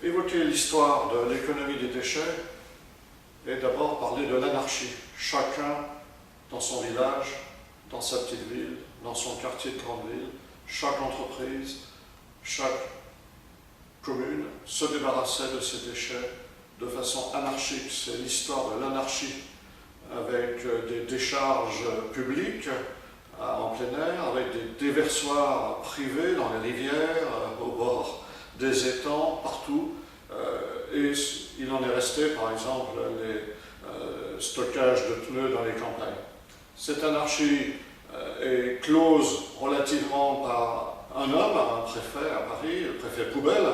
évoquer l'histoire de l'économie des déchets et d'abord parler de l'anarchie. Chacun dans son village, dans sa petite ville, dans son quartier de grande ville, chaque entreprise, chaque commune se débarrassait de ses déchets de façon anarchique. C'est l'histoire de l'anarchie avec des décharges publiques en plein air, avec des déversoirs privés dans les rivières, au bord des étangs, partout. Et il en est resté, par exemple, les stockages de pneus dans les campagnes. Cette anarchie est close relativement par un homme, un préfet à Paris, le préfet Poubelle,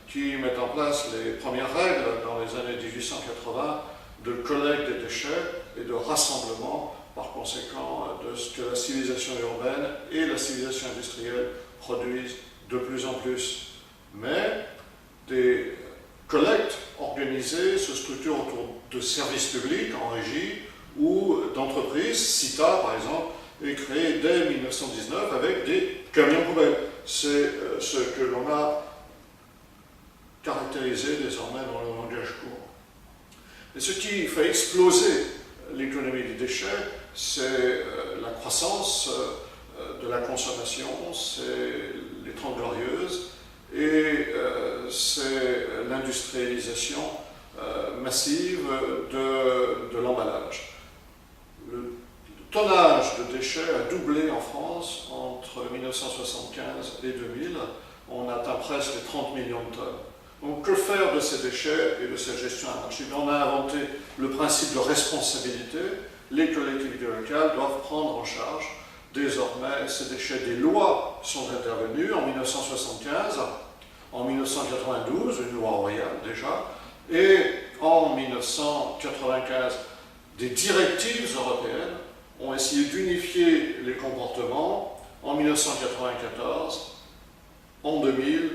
qui met en place les premières règles dans les années 1880 de collecte des déchets et de rassemblement, par conséquent, de ce que la civilisation urbaine et la civilisation industrielle produisent de plus en plus. Mais des collectes organisées se structurent autour de services publics en régie ou d'entreprises. CITA, par exemple, est créée dès 1919 avec des camions poubelles. C'est ce que l'on a caractérisé désormais dans le langage courant. Et ce qui fait exploser l'économie des déchets, c'est la croissance de la consommation, c'est les Trente Glorieuses et c'est l'industrialisation massive de l'emballage. Le tonnage de déchets a doublé en France entre 1975 et 2000. On atteint presque 30 millions de tonnes. Donc que faire de ces déchets et de cette gestion anarchique? On a inventé le principe de responsabilité. Les collectivités locales doivent prendre en charge désormais ces déchets. Des lois sont intervenues en 1975, en 1992, une loi royale déjà, et en 1995, des directives européennes ont essayé d'unifier les comportements en 1994, en 2000,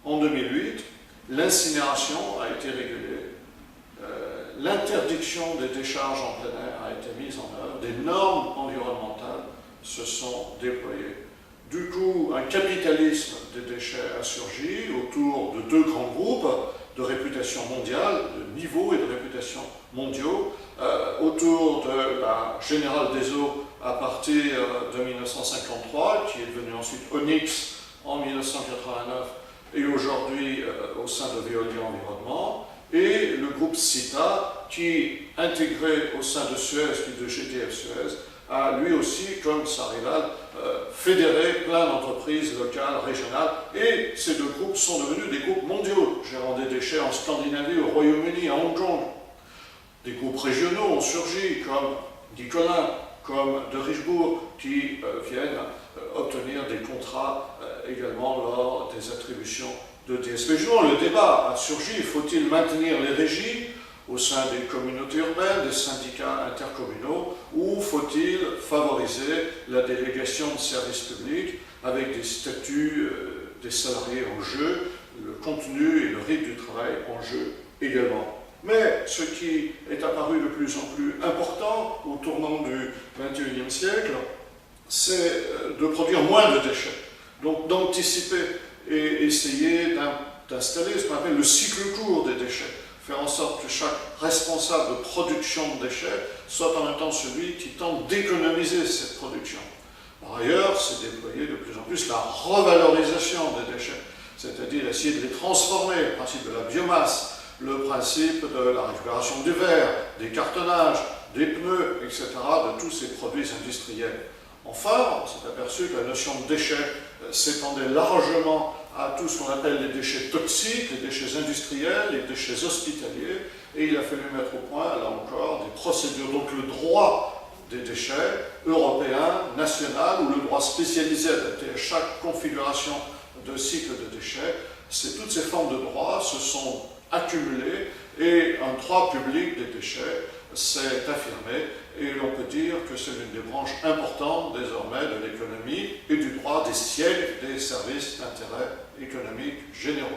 en 2008. L'incinération a été régulée, l'interdiction des décharges en plein air a été mise en œuvre, des normes environnementales se sont déployées. Du coup, un capitalisme des déchets a surgi autour de deux grands groupes de réputation mondiale, de niveau et de réputation mondiaux, autour de la Générale des Eaux à partir de 1953, qui est devenue ensuite Onyx en 1989, et aujourd'hui au sein de Veolia Environnement, et le groupe CITA, qui, intégré au sein de Suez, puis de GTF Suez, a lui aussi, comme sa rivale, fédéré plein d'entreprises locales, régionales, et ces deux groupes sont devenus des groupes mondiaux, gérant des déchets en Scandinavie, au Royaume-Uni, à Hong Kong. Des groupes régionaux ont surgi, comme Nicolas, comme de Richebourg, qui viennent obtenir des contrats également lors des attributions de TSP. Le débat a surgi, faut-il maintenir les régies au sein des communautés urbaines, des syndicats intercommunaux, ou faut-il favoriser la délégation de services publics avec des statuts des salariés en jeu, le contenu et le rythme du travail en jeu également. Mais ce qui est apparu de plus en plus important au tournant du XXIe siècle, c'est de produire moins de déchets, donc d'anticiper et essayer d'installer ce qu'on appelle le cycle court des déchets, faire en sorte que chaque responsable de production de déchets soit en même temps celui qui tente d'économiser cette production. Par ailleurs, c'est déployer de plus en plus la revalorisation des déchets, c'est-à-dire essayer de les transformer, le principe de la biomasse, le principe de la récupération du verre, des cartonnages, des pneus, etc., de tous ces produits industriels. Enfin, on s'est aperçu que la notion de déchets s'étendait largement à tout ce qu'on appelle les déchets toxiques, les déchets industriels, les déchets hospitaliers, et il a fallu mettre au point, là encore, des procédures. Donc le droit des déchets européen, national, ou le droit spécialisé adapté à chaque configuration de cycle de déchets, toutes ces formes de droit se sont accumulées et un droit public des déchets s'est affirmé, et l'on peut dire que c'est l'une des branches importantes désormais de l'économie et du droit des siècles des services d'intérêt économique généraux.